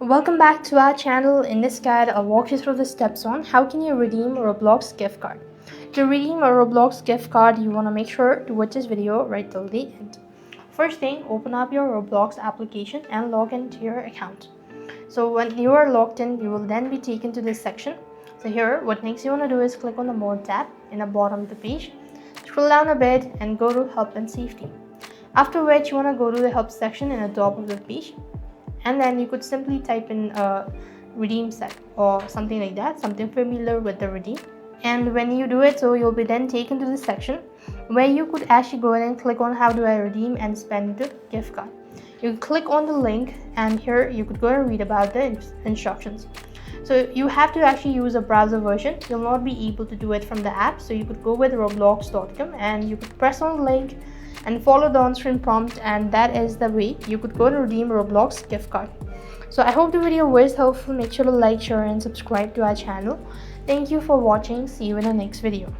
Welcome back to our channel. In this guide, I'll walk you through the steps on how can you redeem a Roblox gift card. To redeem a Roblox gift card, you want to make sure to watch this video right till the end. First thing, open up your Roblox application and log into your account. So when you are logged in, you will then be taken to this section. So here, what next you want to do is click on the More tab in the bottom of the page. Scroll down a bit and go to Help and Safety. After which, you want to go to the Help section in the top of the page. And then you could simply type in redeem set or something like that, something familiar with the redeem. And when you do it, so you'll be then taken to the section where you could actually go ahead and click on how do I redeem and spend the gift card. You click on the link and here you could go and read about the instructions. So you have to actually use a browser version. You'll not be able to do it from the app. So you could go with roblox.com and you could press on the link and follow the on-screen prompt, and that is the way you could go to redeem Roblox gift card. So I hope the video was helpful. Make sure to like, share and subscribe to our channel. Thank you for watching. See you in the next video.